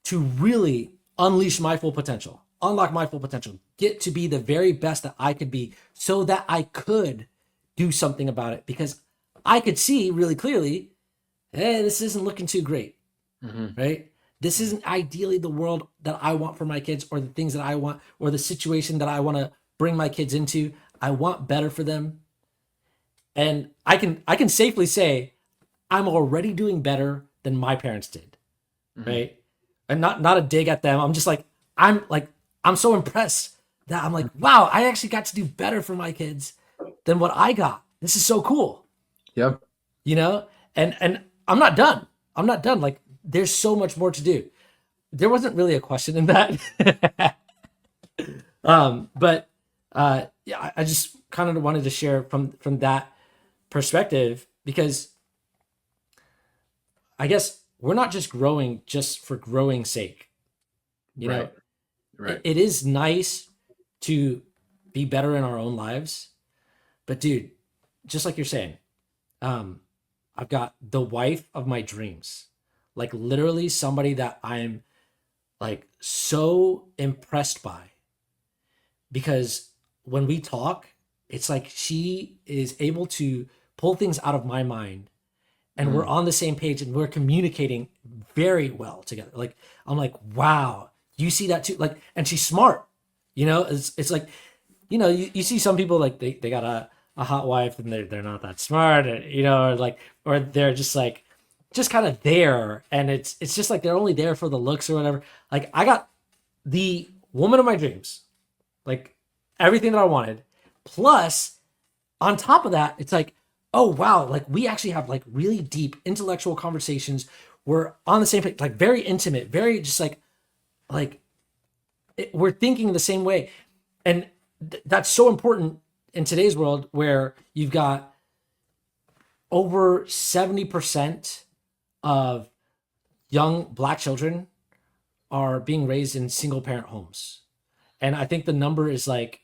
to really unleash my full potential, unlock my full potential, get to be the very best that I could be so that I could do something about it because I could see really clearly, hey, this isn't looking too great, Mhm. right? This Mhm. isn't ideally the world that I want for my kids or the things that I want or the situation that I want to bring my kids into. I want better for them. And I can safely say I'm already doing better than my parents did, Mhm. right? And not a dig at them. I'm just like I'm so impressed that I'm like, wow, I actually got to do better for my kids than what I got. This is so cool, Yep. you know? And I'm not done. I'm not done. Like there's so much more to do. There wasn't really a question in that. But yeah, I just kind of wanted to share from that perspective because I guess we're not just growing just for growing sake. You know, Right. Right. it is nice to be better in our own lives, but dude, just like you're saying, um, I've got the wife of my dreams, like literally somebody that I'm like so impressed by because when we talk, it's like she is able to pull things out of my mind and we're Mhm. on the same page and we're communicating very well together. Like I'm like, wow, you see that too? Like, and she's smart. It's like, you see some people like they got a hot wife and they're not that smart, or they're just kind of there and it's just like they're only there for the looks or whatever. Like I got the woman of my dreams, like everything that I wanted. Plus, on top of that, it's like, oh wow, like we actually have like really deep intellectual conversations. We're on the same page, like very intimate, very just like we're thinking the same way, and that's so important in today's world where you've got over 70% of young black children are being raised in single parent homes, and I think the number is like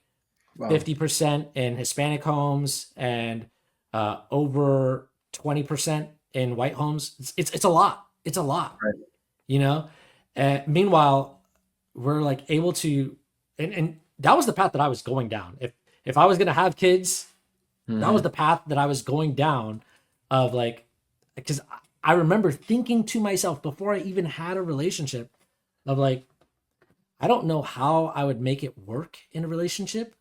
Wow. 50% in Hispanic homes and over 20% in white homes. It's a lot. It's a lot, Right. you know? Meanwhile, we're like able to, and that was the path that I was going down. If I was going to have kids, that was Mhm. the path that I was going down of like, because I remember thinking to myself before I even had a relationship of like, I don't know how I would make it work in a relationship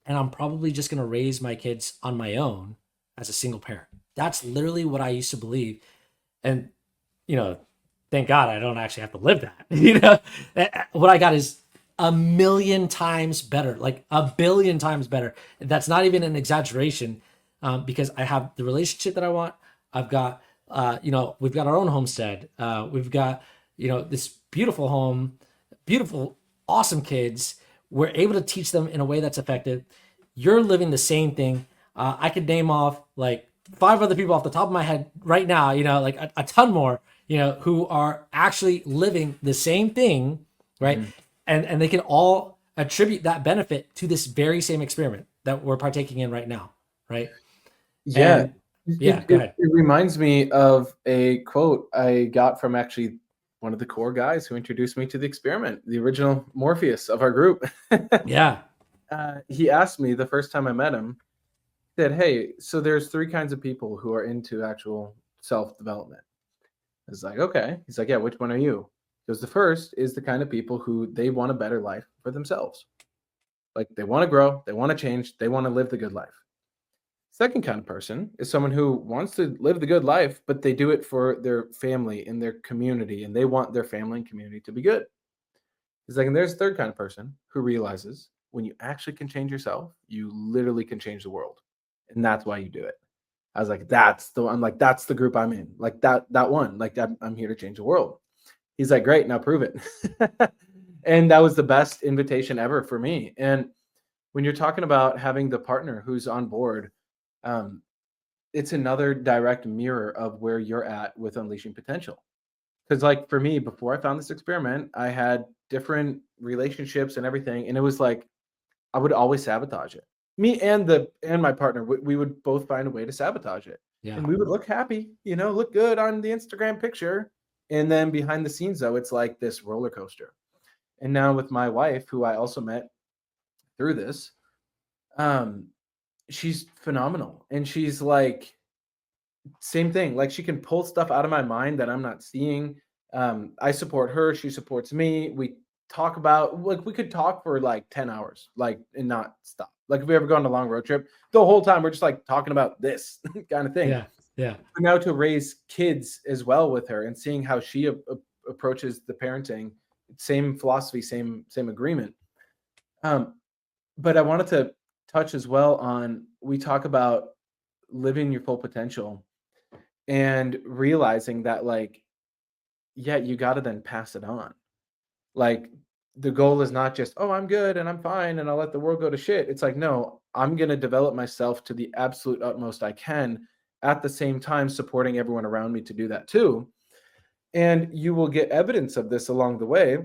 and I'm probably just going to raise my kids on my own as a single parent. That's literally what I used to believe. And, you know, thank God I don't actually have to live that. What I got is a million times better, like a billion times better. That's not even an exaggeration because I have the relationship that I want. I've got, we've got our own homestead. We've got, this beautiful home, beautiful, awesome kids. We're able to teach them in a way that's effective. You're living the same thing. I could name off like 5 other people off the top of my head right now, like a ton more, who are actually living the same thing, right? Mhm. And they can all attribute that benefit to this very same experiment that we're partaking in right now, right? Yeah. And yeah, It, go it ahead. it reminds me of a quote I got from actually one of the core guys who introduced me to the experiment, the original Morpheus of our group. Yeah. He asked me the first time I met him, said, "Hey, so there's three kinds of people who are into actual self development. It's like, okay. He's like, yeah, which one are you? Because the first is the kind of people who they want a better life for themselves. Like they want to grow, they want to change, they want to live the good life. Second kind of person is someone who wants to live the good life, but they do it for their family and their community, and they want their family and community to be good. He's like, and there's a third kind of person who realizes when you actually can change yourself, you literally can change the world. And that's why you do it. I was like, I'm like, that's the group I'm in. Like that one. Like I'm here to change the world. He's like, great, now prove it. And that was the best invitation ever for me. And when you're talking about having the partner who's on board, um, it's another direct mirror of where you're at with unleashing potential. Because like for me, before I found this experiment, I had different relationships and everything, and it was like I would always sabotage it. Me and my partner, we would both find a way to sabotage it, Yeah. and we would look happy, look good on the Instagram picture, and then behind the scenes, though, it's like this roller coaster. And now with my wife, who I also met through this, um, she's phenomenal, and she's like same thing. Like she can pull stuff out of my mind that I'm not seeing. I support her. She supports me. We talk about like we could talk for like 10 hours, like and not stop. Like if we ever go on a long road trip, the whole time we're just like talking about this kind of thing. Yeah. Yeah. But now to raise kids as well with her and seeing how she approaches the parenting, same philosophy, same agreement. Um, but I wanted to touch as well on we talk about living your full potential and realizing that like yeah you got to then pass it on. Like the goal is not just oh I'm good and I'm fine and I'll let the world go to shit. It's like no, I'm going to develop myself to the absolute utmost I can, at the same time supporting everyone around me to do that too. And you will get evidence of this along the way.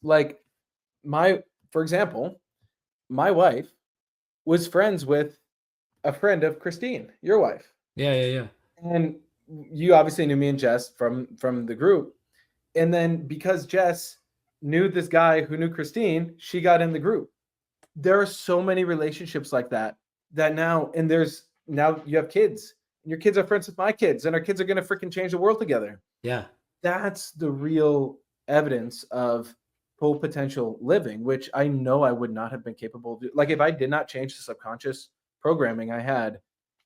Like my for example, my wife was friends with a friend of Christine, your wife. Yeah. Yeah. Yeah. And you obviously knew me and Jess from the group. And then because Jess knew this guy who knew Christine, she got in the group. There are so many relationships like that now, and there's now you have kids, and your kids are friends with my kids, and our kids are going to freaking change the world together. Yeah. That's the real evidence of full potential living, which I know I would not have been capable of. Like if I did not change the subconscious programming I had,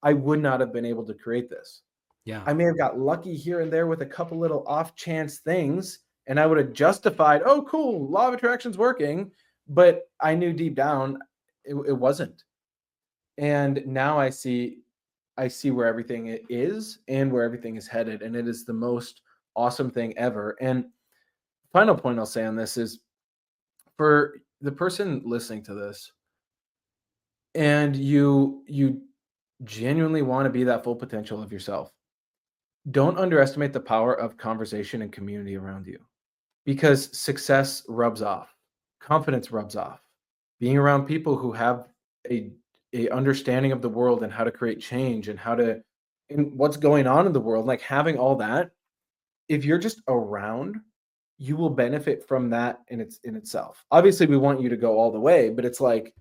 I would not have been able to create this. Yeah. I may have got lucky here and there with a couple little off chance things, and I would have justified, oh, cool, law of attraction's working. But I knew deep down it wasn't. And now I see where everything is and where everything is headed. And it is the most awesome thing ever. And final point I'll say on this is for the person listening to this, and you genuinely want to be that full potential of yourself, don't underestimate the power of conversation and community around you, because success rubs off, confidence rubs off. Being around people who have a a understanding of the world and how to create change and how to and what's going on in the world, like having all that, if you're just around, you will benefit from that in itself. Obviously, we want you to go all the way, but it's like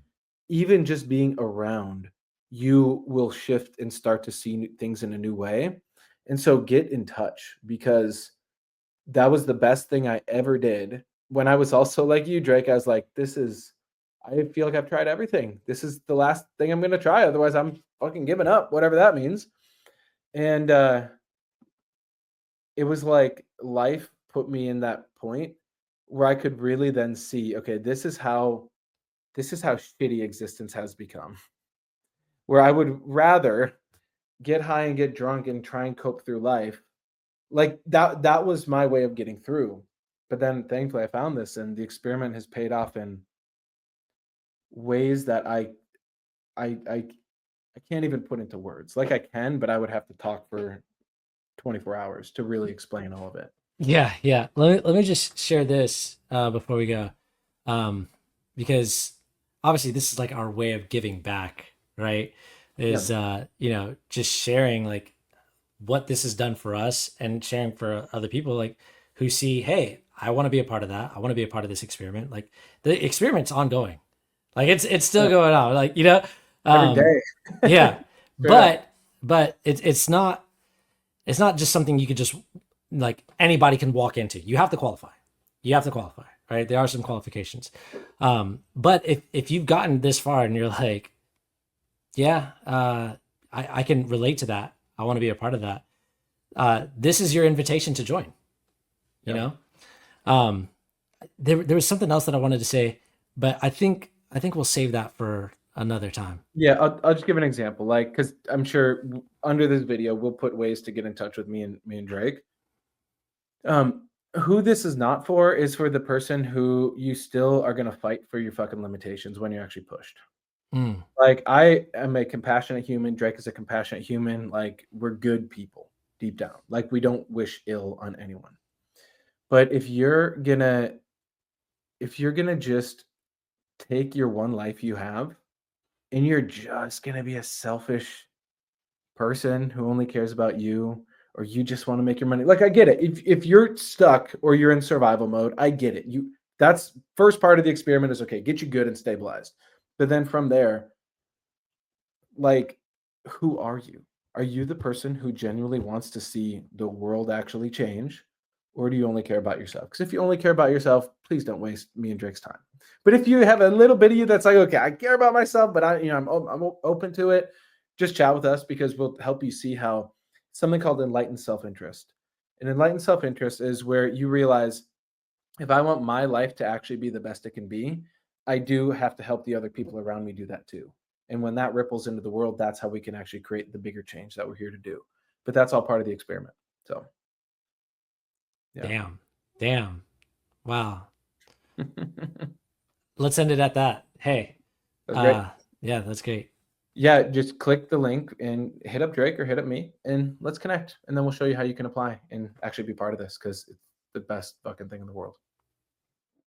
even just being around, you will shift and start to see things in a new way. And so get in touch, because that was the best thing I ever did. When I was also like you, Drake, I was like, I feel like I've tried everything. This is the last thing I'm going to try. Otherwise, I'm fucking giving up, whatever that means. And it was like life put me in that point where I could really then see, okay, this is how shitty existence has become. Where I would rather get high and get drunk and try and cope through life. Like that was my way of getting through. But then thankfully I found this, and the experiment has paid off in ways that I I can't even put into words. Like I can, but I would have to talk for 24 hours to really explain all of it. Yeah, yeah. Let me just share this before we go, um, because obviously this is like our way of giving back, right? Yeah. Is just sharing like what this has done for us and sharing for other people like who see, hey, I want to be a part of that. I want to be a part of this experiment. Like the experiment's ongoing, like it's still Yeah. going on. Like Every um, day. yeah, Straight up. but it's not just something you could just like anybody can walk into. You have to qualify. You have to qualify, right? There are some qualifications. But if you've gotten this far and you're like, yeah, I can relate to that. I want to be a part of that. This is your invitation to join. You Yep. know, there was something else that I wanted to say, but I think we'll save that for another time. Yeah, I'll just give an example, like, because I'm sure under this video we'll put ways to get in touch with me and Drake. Who this is not for is for the person who you still are gonna fight for your fucking limitations when you're actually pushed. Mm, Like, I am a compassionate human. Drake is a compassionate human. Like, we're good people deep down. Like, we don't wish ill on anyone. But if you're gonna just take your one life you have and you're just gonna be a selfish person who only cares about you, or you just want to make your money. Like, I get it. If you're stuck or you're in survival mode, I get it. That's first part of the experiment is okay, get you good and stabilized. But then from there, like, who are you? Are you the person who genuinely wants to see the world actually change? Or do you only care about yourself? Because if you only care about yourself, please don't waste me and Drake's time. But if you have a little bit of you that's like, okay, I care about myself, but I'm open to it, just chat with us because we'll help you see how something called enlightened self-interest. And enlightened self-interest is where you realize if I want my life to actually be the best it can be, I do have to help the other people around me do that too. And when that ripples into the world, that's how we can actually create the bigger change that we're here to do. But that's all part of the experiment. So, yeah. damn, wow. That's Let's end it at that. Hey, great. yeah, that's great. Yeah, just click the link and hit up Drake or hit up me and let's connect. And then we'll show you how you can apply and actually be part of this because it's the best fucking thing in the world.